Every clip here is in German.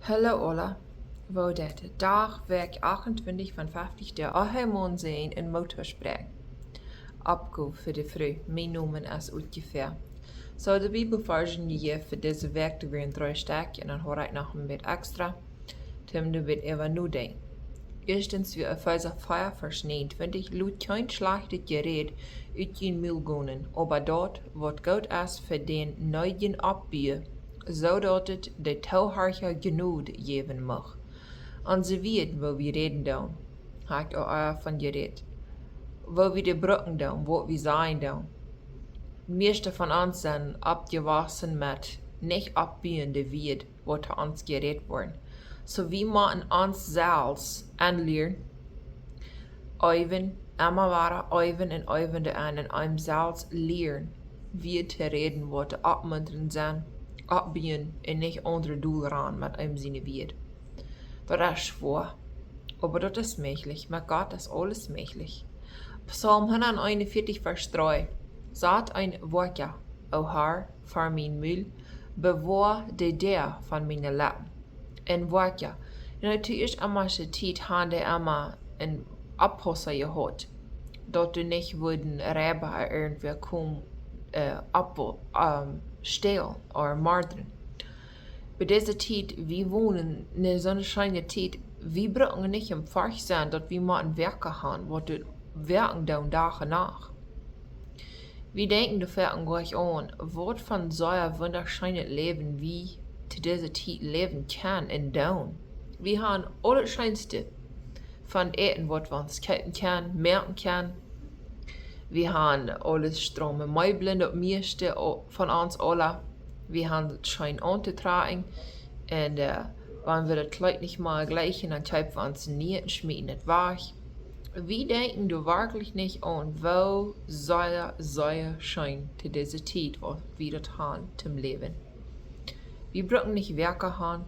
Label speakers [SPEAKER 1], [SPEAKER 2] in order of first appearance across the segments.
[SPEAKER 1] Hallo Ola, wo dette dag werk 28 van 50 der Ahemon zijn in motorsprek. Opgo voor de früh, mijn noemen als ungefähr. So de Bibelversion je voor deze werk te weer een 3 stuk en dan hoor ik nog een beetje extra. Tim du bit even nu denk. Erstens wie Epheser 4 vers 29 lud kein schlechtes Gerät uit je mil gonen, aber dort wordt Gott als für den neuen abbier, zodat het de touwhartige genoeg geven mag. En ze weten wo we reden doen, haakt ook van gereed. Wo we de brücken doen, wat we zijn doen. De meeste van ons zijn abgewassen met niet abbiende wied, wat ons gereed worden. So we moeten ons zelfs aanleren, oefen, immer weiter oefen en oefen aan en einem zelfs leren, wie te reden, wat te opmunteren zijn, opbieden en niet onder doel ran met einem seine wied. Das ist schwer, aber das ist möglich, mit Gott ist alles möglich. Psalm 141 vers 3 sagt ein Wortja, o Herr, voor mijn mul, bewaar de deur van mijn lippen. En Wortja, natuurlijk immer de tijd han de immer een oppasser gehad, dat du nicht würden Räber irgendwer kommen, stehlen oder morden. Bei dieser Zeit, wir wohnen in der sonnenscheinen Zeit, wir brauchen nicht im Fach sein, dass wir mal ein Werke haben, was wir werken dann Tag nach. Wir denken dafür an gleich an, was von so einem wunderschönen Leben wie zu dieser Zeit leben kann und tun. Wir haben alles Schönste von Eten, was wir uns kaufen können, merken können. Wir haben alles Strome Meubeln, das meiste von uns alle. Wir haben es schön anzutragen und wenn wir das Kleid nicht mal gleichen, dann kaufen wir uns nie und schmieden es weich. Wir denken du wirklich nicht an, wo sehr schön zu dieser Zeit, was wir das haben zum Leben. Wir brauchen nicht Werke haben,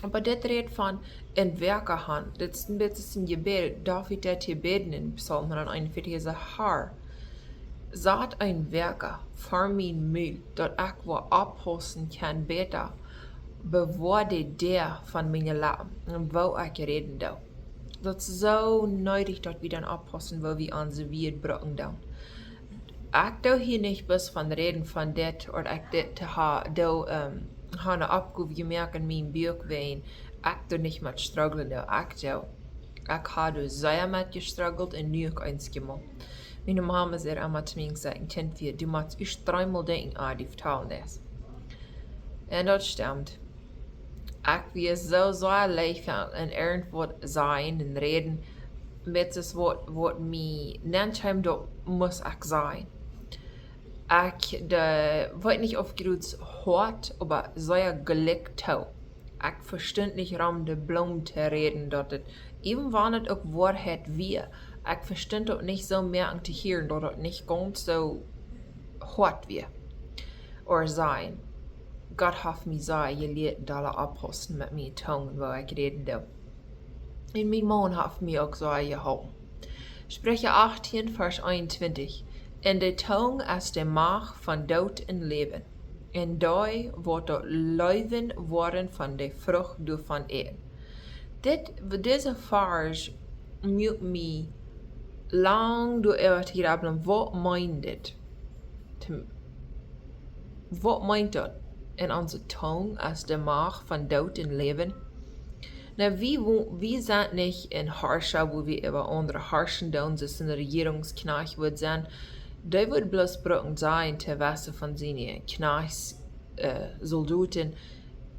[SPEAKER 1] aber das redet von ein Werke haben. Das ist ein bisschen Gebet, David das hier beten in Psalm 141, sagt, Herr, sagt ein Werke für mein Müll, dat ich wo abhosten kann beter, bewahr die der von meinen Lippen, und wo ich reden darf. Das ist so nötig, dass wir dann abhosten, wo wir unsere Wied brauchen dann. Ich darf hier nicht bis von reden von det, oder ich das habe eine Abgabe gemerkt in meinem Buch wehen. Ich darf nicht mit strugglen, ich habe sehr mit gestruggelt und nie eins gemacht. Meine Mama sagt immer zu mir gesagt, Kind, du musst erst 3-mal denken, die vertellen das. Und das stimmt. Ich will so leicht in irgendwo sein und reden, mit das was mir nennt, das muss ich sein. Ich wird nicht aufgerührt hart, aber sehr gelegt auch. Ich verstehe nicht, um die Blumen zu reden, dass es, eben wenn es auch Wahrheit wir, ich verstehe auch nicht so mehr zu hören, dass es nicht ganz so hart wird. Oder sein. Gott hat mich sehr gelehrt, alle abhosten mit meinen Tungen, wo ich reden darf. Und mein Mann hat mich auch so gehalten. Spreche 18, Vers 21. In der Tongue ist die Macht von Tod und Leben. In die wird das Leben worden von der Frucht davon eten. Diese Vers muss mich lang durchgraben, was meint das? Was meint das? In unserer Tongue ist die Macht von Tod und Leben. Na, wir sind nicht in Herrscher, wo wir über andere herrschen, da unsere Regierungsknecht wird sein. Die wird bloß brauchen sein, zu wissen von seinen Soldaten,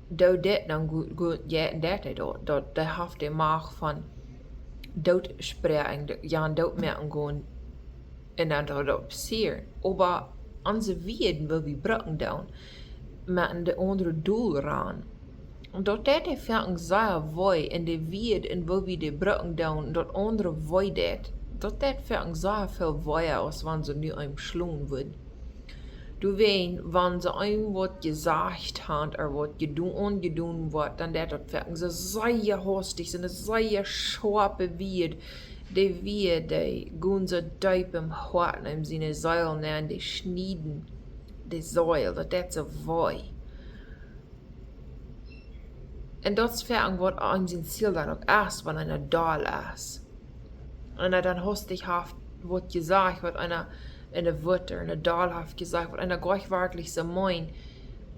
[SPEAKER 1] da das dann gut jäten dort, da hat die Macht von dort sprechen, ja, dort merken gehen, und dann dort passieren. Aber unsere Wieden, wo wir brauchen dann, met de andere doel ran. Dat de vangen sehr woi in de wied en wo we de brücken doen, dat andere woi dat vangen sehr viel woi aus, wenn sie nu einem schlungen würden. Du weißt, wenn sie einem was gesagt haben, oder was ungedun wird, dann dat vangen sie sehr hastig, sind sehr scharpe wied, die gehen so deep im Hart, in seine Säulen an, die schnieden, die Säule, dat so woi. En dat is ver wat aan zijn ziel dan ook is, wanneer einer Dahl ist. Und dann hast dich haft, wat gesagt, wat einer in der Wörter, in der Dahl haft gesagt, wat einer gleich wirklich so meint.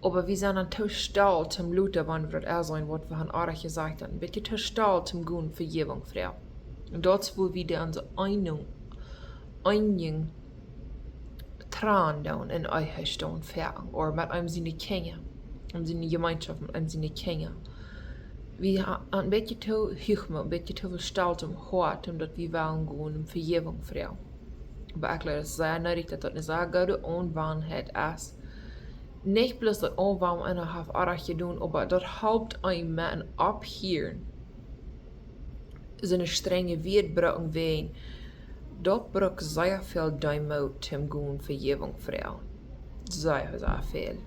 [SPEAKER 1] Aber wir sind dann zu stolz zum Luther, wann wir das sein, was wir han auch gesagt haben. Bitte zu stolz zum Guten Vergebung, Frau. Und dort wo wir dann so einigen Tran down in euch stehen, fern, oder mit einem seine Kinder, seine Gemeinschaft, mit einem seine Kinder. Wir haben ein bisschen zu hüchme, ein bisschen zu stolz Hort, dass wir wollen gehen um Vergebung, Frau. Aber ich glaube, es ist sehr nötig, dass das eine sehr gute Unwahrheit ist. Nicht bloß das Unwahrheit einer hat auch getan, aber das helpt einem mit einem Abhören. Seine strenge Wiederbrücken wehen. Dat braucht sehr viel Demut zum guten Vergebung, Frau. Sehr viel.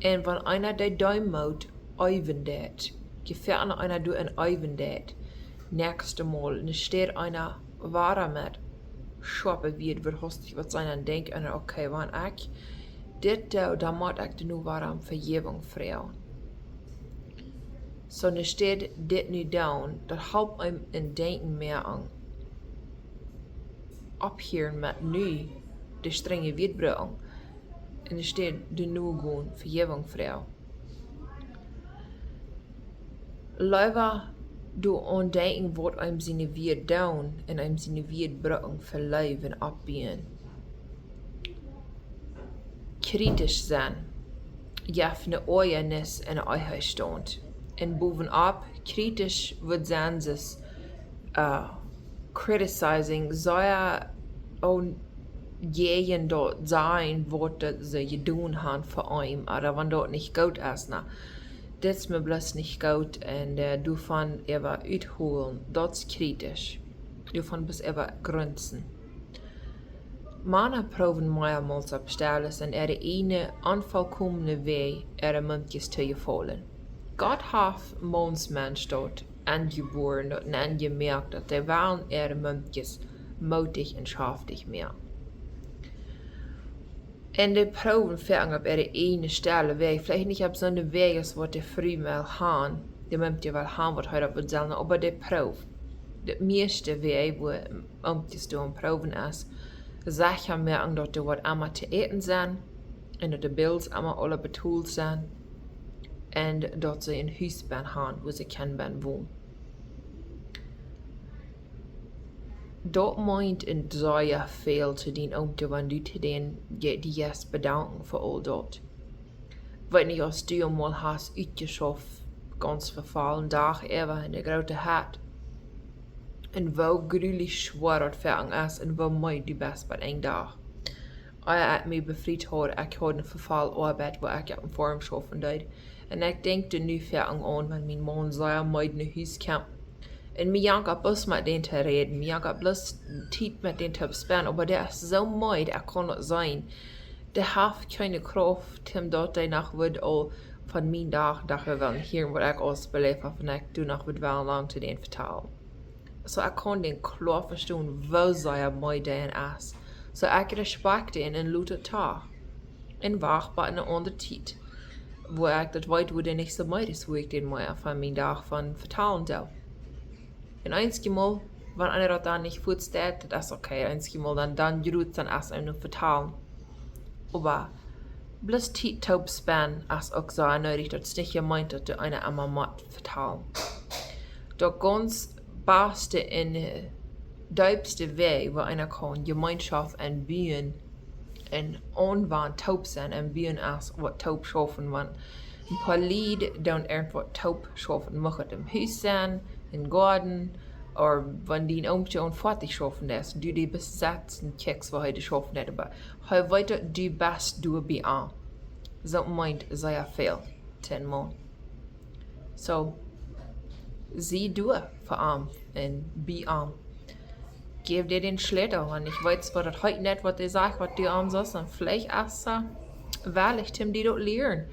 [SPEAKER 1] Und wenn einer der Demut eivendet, gefällt einer du ein eivendet, nächste Mal, dann steht einer wahrer mit, schwappe wird, wird hostig, was einer denkt, einer, okay, wenn ich, da muss ich nur wahrer Vergebung, Frau. So, dann steht das nicht down, das helpt einem in Denken mehr an. Abhören mit nu, de strenge Wiederbrücken. En er steht de nu gewoon Vergebung, Frau. Leider du ontdekken wat einem seine Wied down en einem seine Wiederbrücken verleihen abbiehen. Kritisch sein. Jafne Ojernis en Eichheit stond. En bovenop kritisch wird sein es criticizing sehr on jeden dort sein, was sie getan haben für einen, aber wenn dort nicht gut ist, na, das ist mir bloß nicht gut und du von ever uitholen, das ist kritisch. Du von bis ever grenzen. Meine proben mehrmals abstellen und der eine unvollkommene Weg, Mundjes zu gefallen. Gott hat Monsmensch dort angeboren und angemerkt, dass der waren Mundjes mutig und schaftig mehr. En de proben fangen op eine Stelle weg. Vielleicht nicht op zo'n weg als wat de früh mal haben. De Mundje wel haben, wat heute op zelden, aber de Probe. De meeste weg, wo Mundjes doen proben ist, sicher merken, dass de wat allemaal te eten zijn. En dat de bills allemaal alle betoeld zijn. En dat ze een huis haben, wo sie können wohnen. Dat meint een zeer veel te den om te wanneer du te den die jes bedanken voor al dat. Weet niet als du eenmaal hast uitgeschoft, ganz verfallen dag ever in de grote hat. En wo gruwelijk zwaar dat verang is en wo mij du best bij een dag. Als ik mij bevrijd had, ik had een verval arbeid waar ik op een vorm schaffen deed. En ik denk er nu verang aan, want mijn man zeer mij naar huis kwam. En mir jank ab bloß mit denen zu reden, mir jank ab bloß Zeit mit denen zu spenden, aber der ist so müde, er kann nicht sein. Der hat keine Kraft, dem dort danach wird auch von mir nach wir wollen hören, was ich ausbelebt habe, und ich du noch wird wel lang zu denen vertellen. So ich kann den klar verstehen, wo sehr müde er ist. So ich respektiere ihn in lauter Tag. Und wach bei einer anderen Zeit, wo ich das weiß, wo der nicht so müde ist, wo ich den mal von mir Tag von vertellen soll. En einmal, wenn einer das dann nicht vorstellt, das ist okay. Einmal dann gerührt dann erst einem noch vertalen. Aber bloß die Taubspan ist auch so nötig, dass es nicht gemeint, dass du einer einmal matt vertalen. Der ganz beste und deibste Weg, wo einer kann Gemeinschaft anbieten und unwann taub sein anbieten ist, was taub schaffen, wenn ein paar Lieder dann irgendwo taub schaffen machen, im Haus sein, in Garten, oder wenn die in Umstehung fertig schaffen ist, du die besetzen Keks, wo heute schaffen hat, aber heute weiter du best du bei an. So meint sehr viel, 10 Mal. So, sie du für arm und bei arm. Gib dir den Schlitter, wenn ich weiß, was das heute nicht, was dir sagt, was die arm sollst, dann vielleicht erst weil Tim die dort lernen,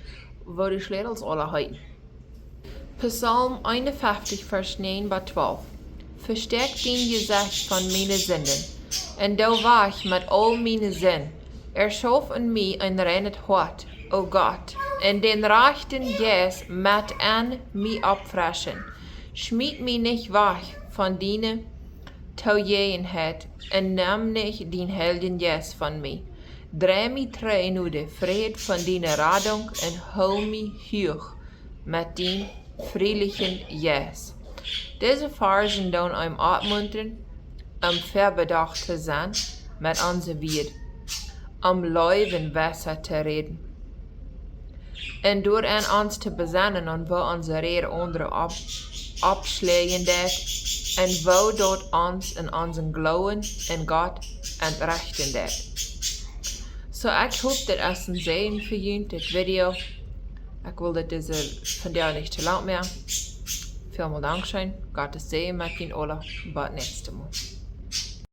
[SPEAKER 1] wo die Schlitters alle heute. Psalm 51, Vers 9 bis 12. Verstärk dein Gesicht von meinen Sünden, und du wach mit all meinen Sinn. Erschuf in mir ein reines Hort, o Gott, in den rechten Jes mit an mi abfreschen. Schmied mi nicht weg von deine Taujenheit und nimm nicht den Helden Jes von mi. Dreh mi trei nu de Fried von deiner Radung und hol mi hoch mit den friedlichen Jes. Diese Versen doen einem abmuntern, verbedacht zu sein mit unserer Welt, Leuven besser zu reden. Und door aan ons te bezinnen on wo onze Rede andere abschlägen deed, en wo dort ons in onze Glauben in Gott entrechten deed. So, ich hoffe, das ist ein Segen für jullie, das Video. Ich will das von dir nicht zu lang mehr. Vielen Dank schön. Gottes Segen mit Ihnen alle. Bis nächstes Mal.